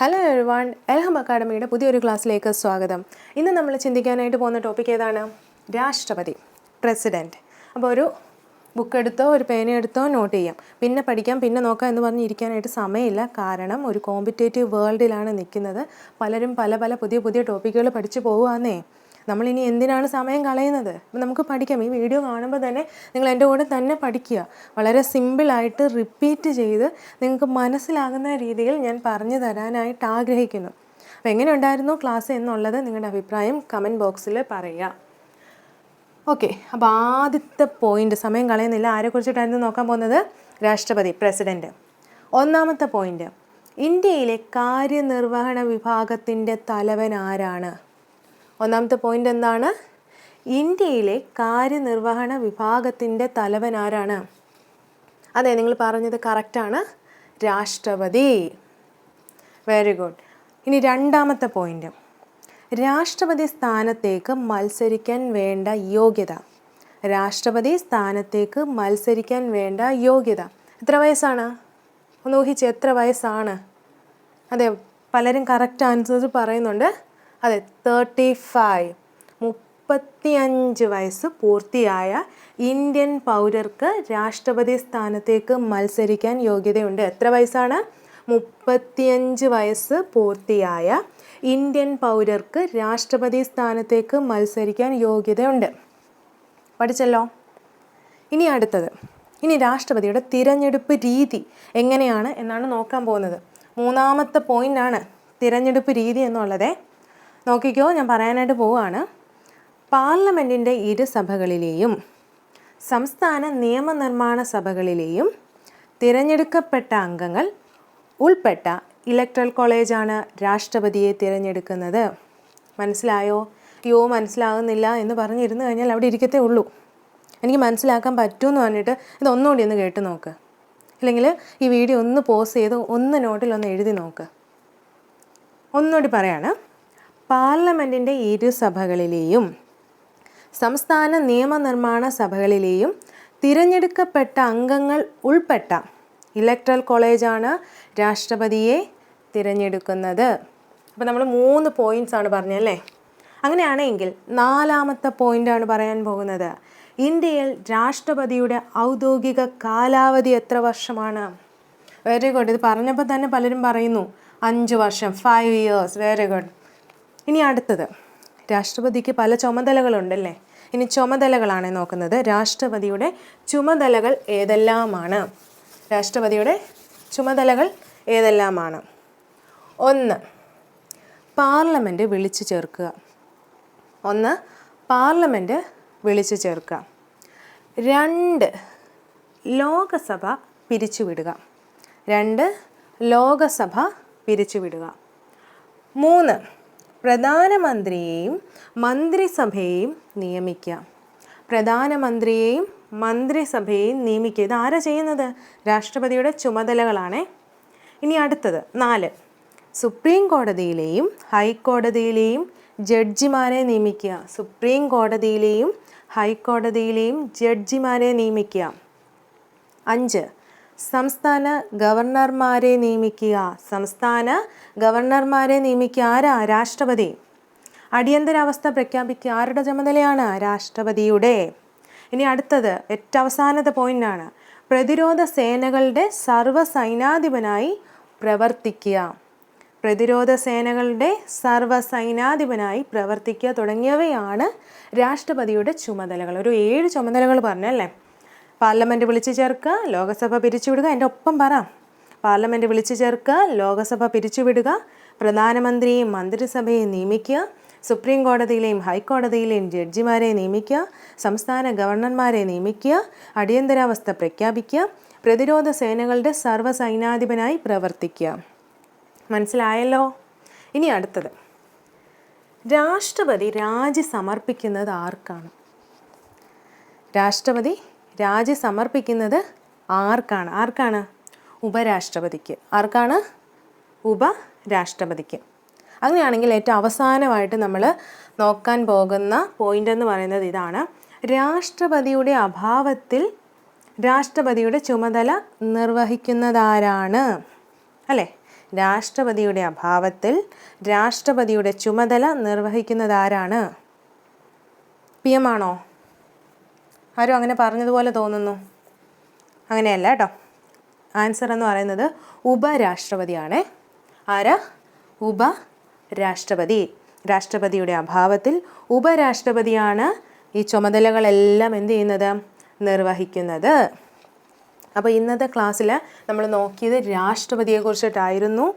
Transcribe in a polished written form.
Hello everyone, എൽഹം അക്കാഡമിയുടെ പുതിയൊരു ക്ലാസ്സിലേക്ക് സ്വാഗതം. ഇന്ന് നമ്മൾ ചിന്തിക്കാനായിട്ട് പോകുന്ന ടോപ്പിക് ഏതാണ്? രാഷ്ട്രപതി, പ്രസിഡൻറ്റ്. അപ്പോൾ ഒരു ബുക്ക് എടുത്തോ ഒരു പേന എടുത്തോ നോട്ട് ചെയ്യാം. പിന്നെ പഠിക്കാം, പിന്നെ നോക്കാം എന്ന് പറഞ്ഞ് ഇരിക്കാനായിട്ട് സമയമില്ല. കാരണം ഒരു കോമ്പറ്റേറ്റീവ് വേൾഡിലാണ് നിൽക്കുന്നത്. പലരും പല പുതിയ ടോപ്പിക്കുകൾ പഠിച്ചു പോവുകയാന്നേ. നമ്മളിനി എന്തിനാണ് സമയം കളയുന്നത്? അപ്പം നമുക്ക് പഠിക്കാം. ഈ വീഡിയോ കാണുമ്പോൾ തന്നെ നിങ്ങൾ എൻ്റെ കൂടെ തന്നെ പഠിക്കുക. വളരെ സിമ്പിളായിട്ട് റിപ്പീറ്റ് ചെയ്ത് നിങ്ങൾക്ക് മനസ്സിലാകുന്ന രീതിയിൽ ഞാൻ പറഞ്ഞു തരാനായിട്ട് ആഗ്രഹിക്കുന്നു. അപ്പോൾ എങ്ങനെ ഉണ്ടായിരുന്നു ക്ലാസ് എന്നുള്ളത് നിങ്ങളുടെ അഭിപ്രായം കമൻറ്റ് ബോക്സിൽ പറയുക. ഓക്കെ, അപ്പോൾ ആദ്യത്തെ പോയിൻ്റ്, സമയം കളയുന്നില്ല, ആരെക്കുറിച്ചിട്ടായിരുന്നു നോക്കാൻ പോകുന്നത്? രാഷ്ട്രപതി, പ്രസിഡൻറ്റ്. ഒന്നാമത്തെ പോയിൻ്റ്, ഇന്ത്യയിലെ കാര്യനിർവഹണ വിഭാഗത്തിൻ്റെ തലവൻ ആരാണ്? ഒന്നാമത്തെ പോയിൻ്റ് എന്താണ്? ഇന്ത്യയിലെ കാര്യനിർവഹണ വിഭാഗത്തിൻ്റെ തലവൻ ആരാണ്? അതെ, നിങ്ങൾ പറഞ്ഞത് കറക്റ്റാണ്, രാഷ്ട്രപതി. Very good. ഇനി രണ്ടാമത്തെ പോയിൻ്റ്, രാഷ്ട്രപതി സ്ഥാനത്തേക്ക് മത്സരിക്കാൻ വേണ്ട യോഗ്യത. രാഷ്ട്രപതി സ്ഥാനത്തേക്ക് മത്സരിക്കാൻ വേണ്ട യോഗ്യത എത്ര വയസ്സാണ്? ഒന്ന് ഊഹിച്ച്, എത്ര വയസ്സാണ്? അതെ, പലരും കറക്റ്റ് ആൻസർ പറയുന്നുണ്ട്. അതെ, 35, 35 വയസ്സ് പൂർത്തിയായ ഇന്ത്യൻ പൗരർക്ക് രാഷ്ട്രപതി സ്ഥാനത്തേക്ക് മത്സരിക്കാൻ യോഗ്യതയുണ്ട്. എത്ര വയസ്സാണ്? 35 വയസ്സ് പൂർത്തിയായ ഇന്ത്യൻ പൗരർക്ക് രാഷ്ട്രപതി സ്ഥാനത്തേക്ക് മത്സരിക്കാൻ യോഗ്യതയുണ്ട്. പഠിച്ചല്ലോ. ഇനി അടുത്തത്, ഇനി രാഷ്ട്രപതിയുടെ തിരഞ്ഞെടുപ്പ് രീതി എങ്ങനെയാണ് എന്നാണ് നോക്കാൻ പോകുന്നത്. മൂന്നാമത്തെ പോയിൻ്റാണ് തിരഞ്ഞെടുപ്പ് രീതി എന്നുള്ളത്. നോക്കിക്കോ, ഞാൻ പറയാനായിട്ട് പോവുകയാണ്. പാർലമെൻറ്റിൻ്റെ ഇരുസഭകളിലെയും സംസ്ഥാന നിയമനിർമ്മാണ സഭകളിലെയും തിരഞ്ഞെടുക്കപ്പെട്ട അംഗങ്ങൾ ഉൾപ്പെട്ട ഇലക്ട്രൽ കോളേജാണ് രാഷ്ട്രപതിയെ തിരഞ്ഞെടുക്കുന്നത്. മനസ്സിലായോ? യോ മനസ്സിലാകുന്നില്ല എന്ന് പറഞ്ഞിരുന്നു കഴിഞ്ഞാൽ അവിടെ ഇരിക്കത്തേ ഉള്ളൂ. എനിക്ക് മനസ്സിലാക്കാൻ പറ്റുമെന്ന് പറഞ്ഞിട്ട് ഇതൊന്നുകൂടി ഒന്ന് കേട്ട് നോക്ക്. അല്ലെങ്കിൽ ഈ വീഡിയോ ഒന്ന് പോസ് ചെയ്ത് ഒന്ന് നോട്ടിലൊന്ന് എഴുതി നോക്ക്. ഒന്നുകൂടി പറയാണ്. പാർലമെൻറ്റിൻ്റെ ഇരുസഭകളിലെയും സംസ്ഥാന നിയമനിർമ്മാണ സഭകളിലെയും തിരഞ്ഞെടുക്കപ്പെട്ട അംഗങ്ങൾ ഉൾപ്പെട്ട ഇലക്ട്രൽ കോളേജാണ് രാഷ്ട്രപതിയെ തിരഞ്ഞെടുക്കുന്നത്. അപ്പോൾ നമ്മൾ 3 പോയിൻറ്റ്സാണ് പറഞ്ഞല്ലേ. അങ്ങനെയാണെങ്കിൽ നാലാമത്തെ പോയിൻ്റാണ് പറയാൻ പോകുന്നത്. ഇന്ത്യയിൽ രാഷ്ട്രപതിയുടെ ഔദ്യോഗിക കാലാവധി എത്ര വർഷമാണ്? Very good. ഇത് പറഞ്ഞപ്പോൾ തന്നെ പലരും പറയുന്നു 5 വർഷം, 5 years. Very good. ഇനി അടുത്തത്, രാഷ്ട്രപതിക്ക് പല ചുമതലകളുണ്ടല്ലേ. ഇനി ചുമതലകളാണ് നോക്കുന്നത്. രാഷ്ട്രപതിയുടെ ചുമതലകൾ ഏതെല്ലാമാണ്? രാഷ്ട്രപതിയുടെ ചുമതലകൾ ഏതെല്ലാമാണ്? 1, പാർലമെൻറ്റ് വിളിച്ചു ചേർക്കുക. 1, പാർലമെൻറ്റ് വിളിച്ചു ചേർക്കുക. 2, ലോകസഭ പിരിച്ചുവിടുക. 2, ലോകസഭ പിരിച്ചുവിടുക. 3, പ്രധാനമന്ത്രിയെയും മന്ത്രിസഭയെയും നിയമിക്കുക. പ്രധാനമന്ത്രിയെയും മന്ത്രിസഭയെയും നിയമിക്കുക. ഇത് ആരാ ചെയ്യുന്നത്? രാഷ്ട്രപതിയുടെ ചുമതലകളാണ്. ഇനി അടുത്തത് 4, സുപ്രീം കോടതിയിലെയും ഹൈക്കോടതിയിലെയും ജഡ്ജിമാരെ നിയമിക്കുക. സുപ്രീം കോടതിയിലെയും ഹൈക്കോടതിയിലെയും ജഡ്ജിമാരെ നിയമിക്കുക. 5, സംസ്ഥാന ഗവർണർമാരെ നിയമിക്കുക. സംസ്ഥാന ഗവർണർമാരെ നിയമിക്കുക. ആരാ? രാഷ്ട്രപതി. അടിയന്തരാവസ്ഥ പ്രഖ്യാപിക്കുക. ആരുടെ ചുമതലയാണ്? രാഷ്ട്രപതിയുടെ. ഇനി അടുത്തത് ഏറ്റവും അവസാനത്തെ പോയിൻ്റാണ്. പ്രതിരോധ സേനകളുടെ സർവ്വസൈനാധിപനായി പ്രവർത്തിക്കുക. പ്രതിരോധ സേനകളുടെ സർവ്വസൈനാധിപനായി പ്രവർത്തിക്കുക തുടങ്ങിയവയാണ് രാഷ്ട്രപതിയുടെ ചുമതലകൾ. ഒരു 7 ചുമതലകൾ പറഞ്ഞല്ലേ. പാർലമെൻറ്റ് വിളിച്ചു ചേർക്കുക, ലോകസഭ പിരിച്ചുവിടുക. എൻ്റെ ഒപ്പം പറ. പാർലമെൻറ്റ് വിളിച്ചു ചേർക്കുക, ലോകസഭ പിരിച്ചുവിടുക, പ്രധാനമന്ത്രിയെയും മന്ത്രിസഭയെയും നിയമിക്കുക, സുപ്രീം കോടതിയിലെയും ഹൈക്കോടതിയിലെയും ജഡ്ജിമാരെ നിയമിക്കുക, സംസ്ഥാന ഗവർണർമാരെ നിയമിക്കുക, അടിയന്തരാവസ്ഥ പ്രഖ്യാപിക്കുക, പ്രതിരോധ സേനകളുടെ സർവ്വസൈനാധിപനായി പ്രവർത്തിക്കുക. മനസ്സിലായല്ലോ. ഇനി അടുത്തത്, രാഷ്ട്രപതി രാജി സമർപ്പിക്കുന്നത് ആർക്കാണ്? രാഷ്ട്രപതി രാജി സമർപ്പിക്കുന്നത് ആർക്കാണ്? ആർക്കാണ്? ഉപരാഷ്ട്രപതിക്ക്. ആർക്കാണ്? ഉപരാഷ്ട്രപതിക്ക്. അങ്ങനെയാണെങ്കിൽ ഏറ്റവും അവസാനമായിട്ട് നമ്മൾ നോക്കാൻ പോകുന്ന പോയിൻ്റ് എന്ന് പറയുന്നത് ഇതാണ്. രാഷ്ട്രപതിയുടെ അഭാവത്തിൽ രാഷ്ട്രപതിയുടെ ചുമതല നിർവഹിക്കുന്നതാരാണ്? അല്ലേ? രാഷ്ട്രപതിയുടെ അഭാവത്തിൽ രാഷ്ട്രപതിയുടെ ചുമതല നിർവഹിക്കുന്നത് ആരാണ്? PM ആണോ? ആരും അങ്ങനെ പറഞ്ഞതുപോലെ തോന്നുന്നു. അങ്ങനെയല്ല കേട്ടോ. ആൻസർ എന്ന് പറയുന്നത് ഉപരാഷ്ട്രപതിയാണേ. ആരാ? ഉപരാഷ്ട്രപതി. രാഷ്ട്രപതിയുടെ അഭാവത്തിൽ ഉപരാഷ്ട്രപതിയാണ് ഈ ചുമതലകളെല്ലാം എന്ത് ചെയ്യുന്നത്? നിർവഹിക്കുന്നത്. അപ്പോൾ ഇന്നത്തെ ക്ലാസ്സിൽ നമ്മൾ നോക്കിയത് രാഷ്ട്രപതിയെക്കുറിച്ചിട്ടായിരുന്നു.